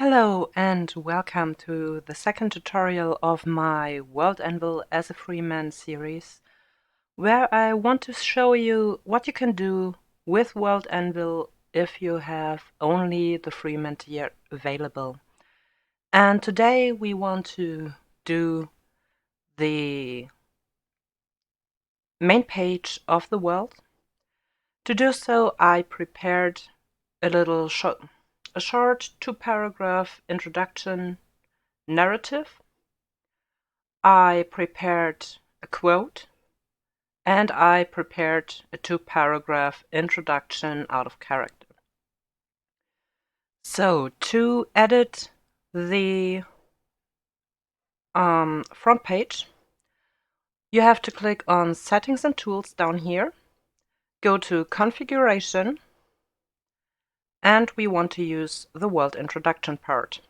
Hello and welcome to the second tutorial of my World Anvil as a Freeman series, where I want to show you what you can do with World Anvil if you have only the Freeman tier available. And today we want to do the main page of the world. To do so, I prepared a short two-paragraph introduction narrative. I prepared a quote and I prepared a two-paragraph introduction out of character. So to edit the front page, you have to click on Settings and Tools down here, go to Configuration, and we want to use the world introduction part.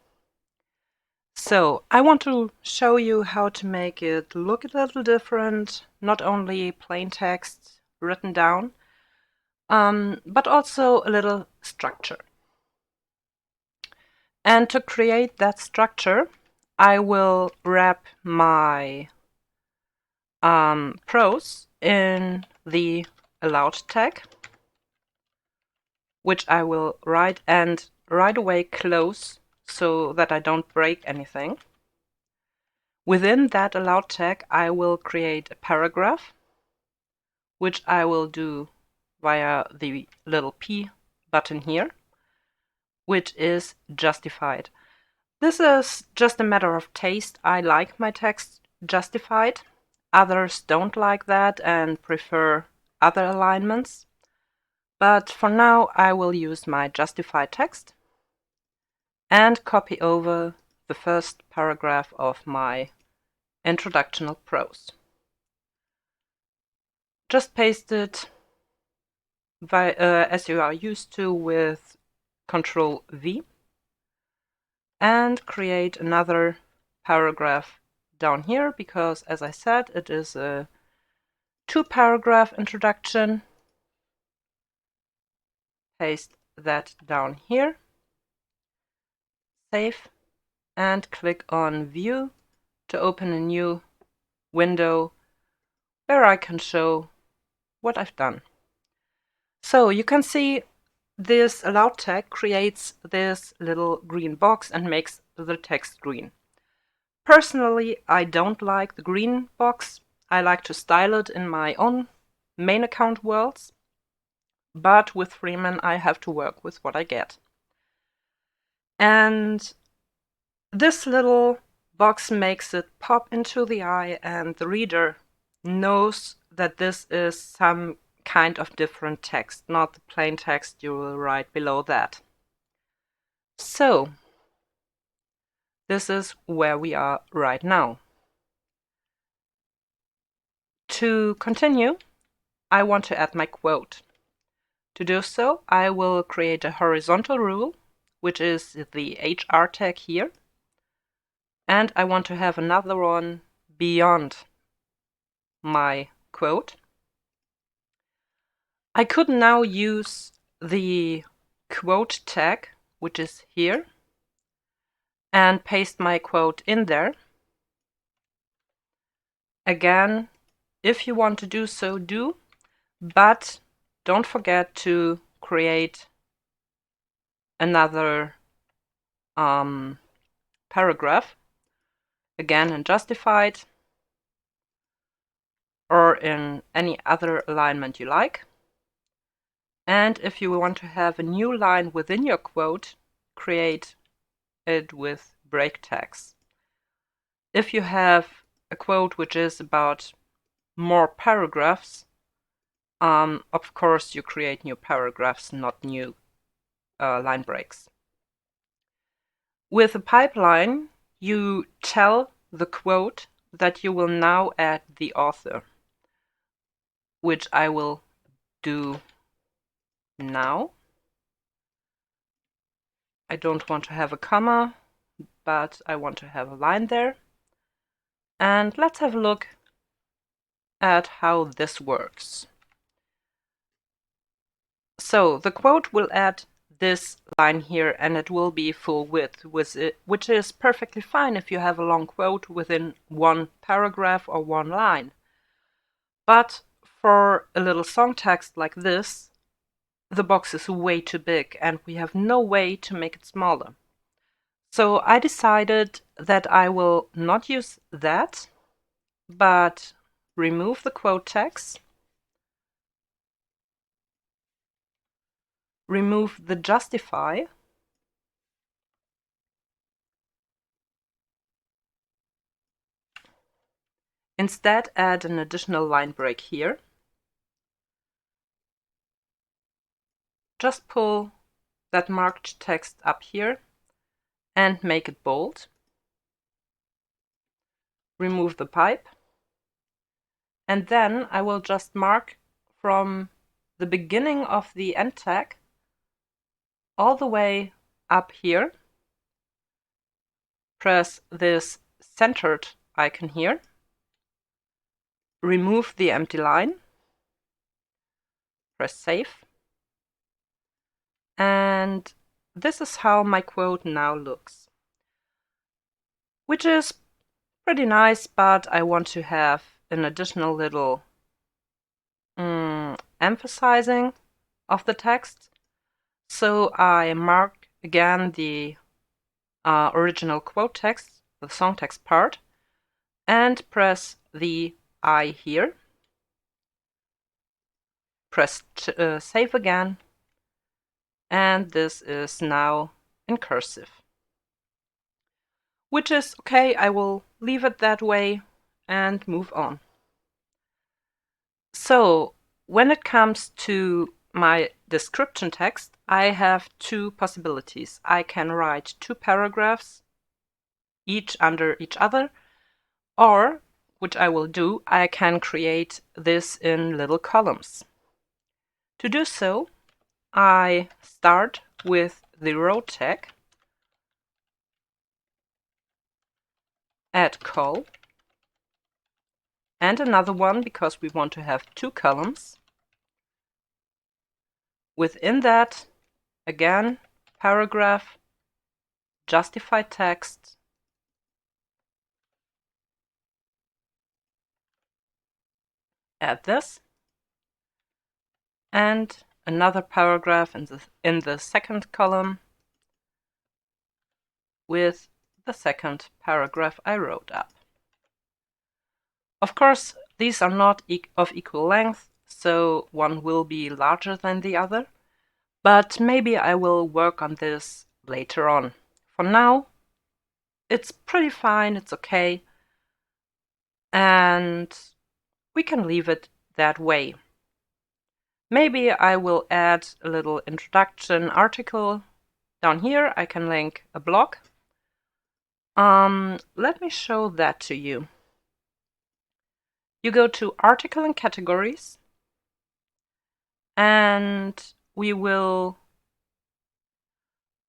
So I want to show you how to make it look a little different, not only plain text written down, but also a little structure. And to create that structure, I will wrap my prose in the allowed tag, which I will write and right away close so that I don't break anything. Within that allowed tag, I will create a paragraph, which I will do via the little P button here, which is justified. This is just a matter of taste. I like my text justified. Others don't like that and prefer other alignments. But for now, I will use my justified text and copy over the first paragraph of my introductional prose. Just paste it as you are used to with Ctrl V and create another paragraph down here because, as I said, it is a two-paragraph introduction. Paste that down here, save, and click on View to open a new window where I can show what I've done. So you can see this allowed tag creates this little green box and makes the text green. Personally, I don't like the green box. I like to style it in my own main account worlds, but with Freeman I have to work with what I get. And this little box makes it pop into the eye, and the reader knows that this is some kind of different text, not the plain text you will write below that. So this is where we are right now. To continue, I want to add my quote. To do so, I will create a horizontal rule, which is the HR tag here, and I want to have another one beyond my quote. I could now use the quote tag, which is here, and paste my quote in there. Again, if you want to do so, do, but don't forget to create another paragraph, again in justified or in any other alignment you like. And if you want to have a new line within your quote, create it with break tags. If you have a quote which is about more paragraphs, of course you create new paragraphs, not new line breaks. With a pipeline, you tell the quote that you will now add the author, which I will do now. I don't want to have a comma, but I want to have a line there. And let's have a look at how this works. So the quote will add this line here and it will be full width, which is perfectly fine if you have a long quote within one paragraph or one line. But for a little song text like this, the box is way too big and we have no way to make it smaller. So I decided that I will not use that, but remove the quote tags, remove the justify, instead add an additional line break here. Just pull that marked text up here and make it bold. Remove the pipe. And then I will just mark from the beginning of the end tag all the way up here. Press this centered icon here. Remove the empty line. Press save. And this is how my quote now looks, which is pretty nice, but I want to have an additional little emphasizing of the text. So I mark again the original quote text, the song text part, and press the I here. Press save again, and this is now in cursive. Which is okay, I will leave it that way and move on. So when it comes to my description text, I have two possibilities. I can write two paragraphs, each under each other, or, which I will do, I can create this in little columns. To do so, I start with the row tag, add col, and another one because we want to have two columns. Within that, again, paragraph, justify text, add this, and another paragraph in the second column with the second paragraph I wrote up. Of course, these are not of equal length, so one will be larger than the other, but maybe I will work on this later on. For now, it's pretty fine, it's okay, and we can leave it that way. Maybe I will add a little introduction article. Down here I can link a blog. Let me show that to you. You go to article and categories, and we will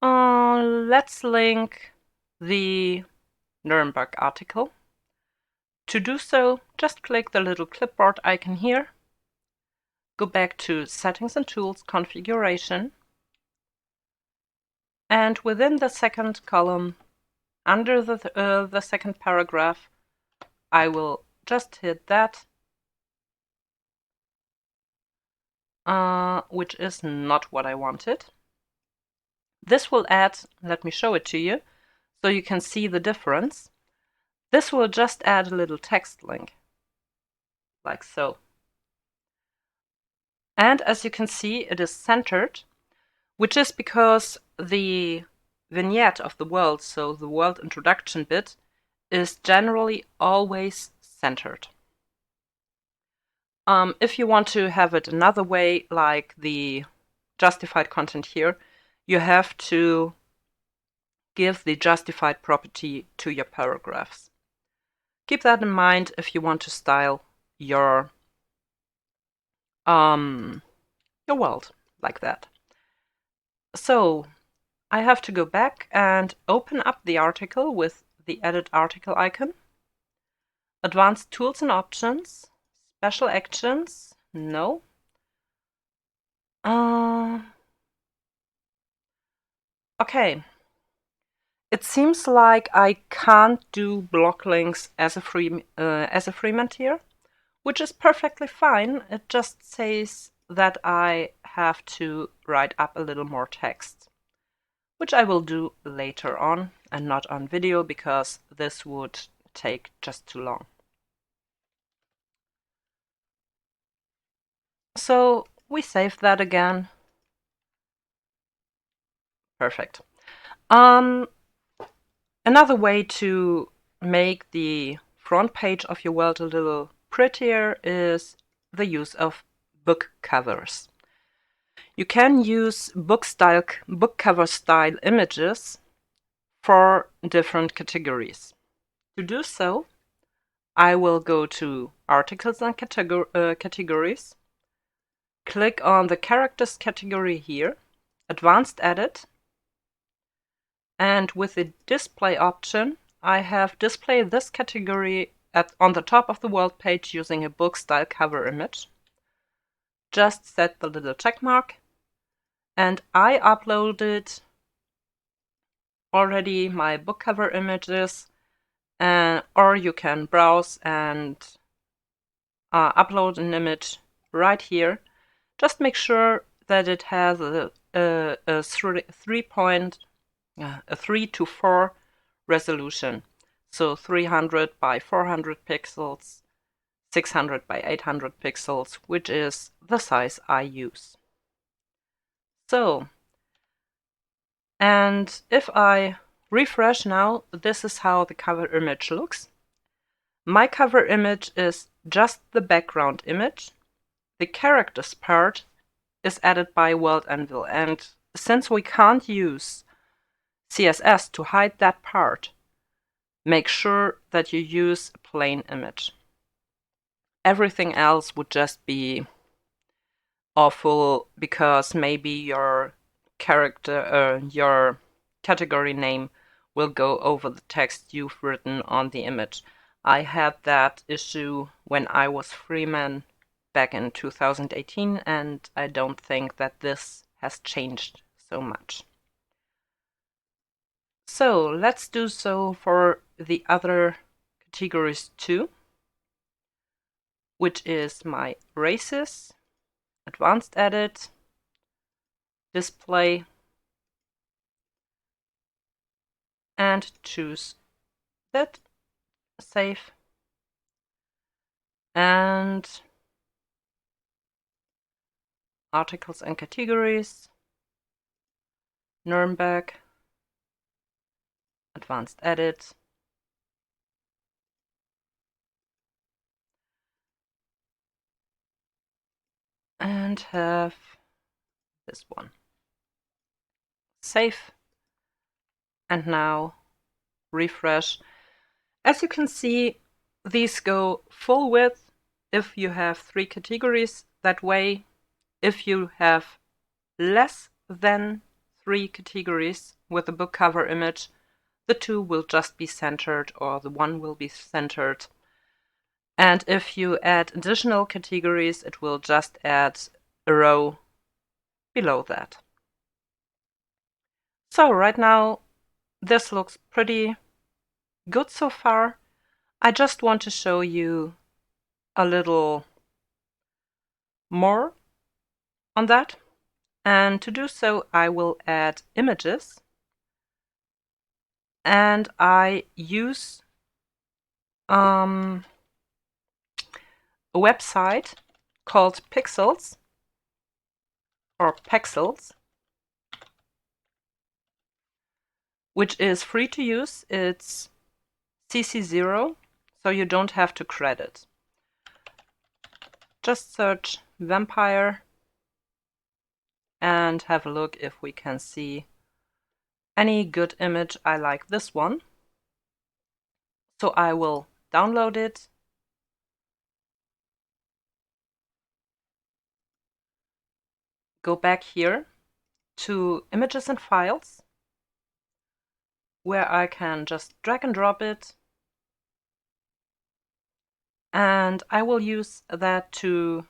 let's link the Nuremberg article. To do so, just click the little clipboard icon here, go back to Settings and Tools, Configuration, and within the second column, under the second paragraph, I will just hit that, which is not what I wanted. This will add, let me show it to you, so you can see the difference. This will just add a little text link, like so. And as you can see, it is centered, which is because the vignette of the world, so the world introduction bit, is generally always centered. If you want to have it another way, like the justified content here, you have to give the justified property to your paragraphs. Keep that in mind if you want to style your world like that. So I have to go back and open up the article with the edit article icon. Advanced tools and options, special actions, no. Okay, it seems like I can't do block links as a freeman here, which is perfectly fine. It just says that I have to write up a little more text, which I will do later on and not on video because this would take just too long. So we save that again. Perfect. Another way to make the front page of your world a little prettier is the use of book covers. You can use book cover style images for different categories. To do so, I will go to Articles and Categories, click on the Characters category here, Advanced Edit, and with the Display option, I have displayed this category on the top of the world page using a book style cover image. Just set the little check mark, and I uploaded already my book cover images, or you can browse and upload an image right here. Just make sure that it has a 3 to 4 resolution. So 300 by 400 pixels, 600 by 800 pixels, which is the size I use. So, and if I refresh now, this is how the cover image looks. My cover image is just the background image. The characters part is added by World Anvil, and since we can't use CSS to hide that part, make sure that you use a plain image. Everything else would just be awful because maybe your your category name will go over the text you've written on the image. I had that issue when I was freeman back in 2018, and I don't think that this has changed so much. So let's do so for the other categories too, which is my races, advanced edit, display, and choose that, save, and articles and categories, Nuremberg, advanced edit, and have this one. Save, and now refresh. As you can see, these go full width if you have 3 categories. That way, if you have less than 3 categories with a book cover image, the 2 will just be centered or the 1 will be centered. And if you add additional categories, it will just add a row below that. So right now, this looks pretty good so far. I just want to show you a little more on that. And to do so, I will add images. And I use a website called Pixels or Pexels, which is free to use. It's CC0, so you don't have to credit. Just search vampire and have a look if we can see any good image. I like this one, so I will download it. Go back here to images and files, where I can just drag and drop it, and I will use that to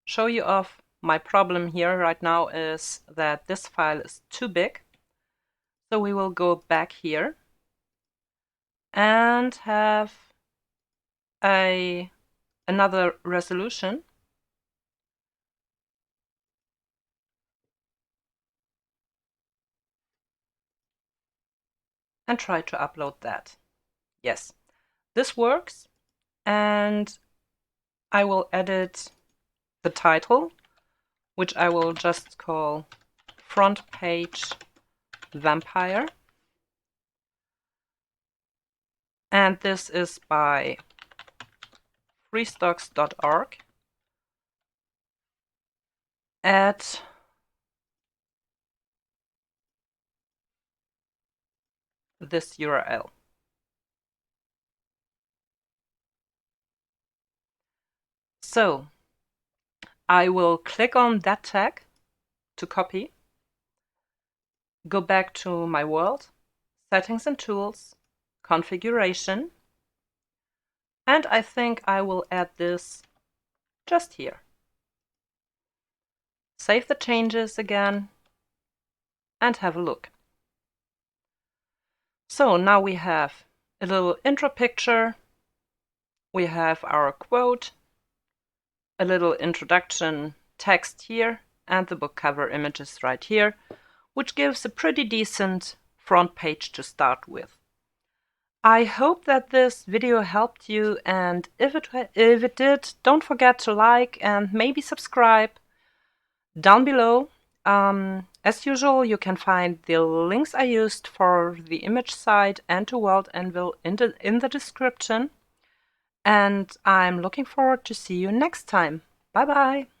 show you off My problem here right now is that this file is too big. So we will go back here and have another resolution. And try to upload that. Yes, this works. And I will edit the title, which I will just call Front Page Vampire. And this is by freestocks.org at this URL. So I will click on that tag to copy, go back to my world, settings and tools, configuration, and I think I will add this just here. Save the changes again and have a look. So now we have a little intro picture, we have our quote, a little introduction text here, and the book cover images right here, which gives a pretty decent front page to start with. I hope that this video helped you, and if it did, don't forget to like and maybe subscribe. Down below, as usual, you can find the links I used for the image site and to World Anvil in the description. And I'm looking forward to see you next time. Bye bye!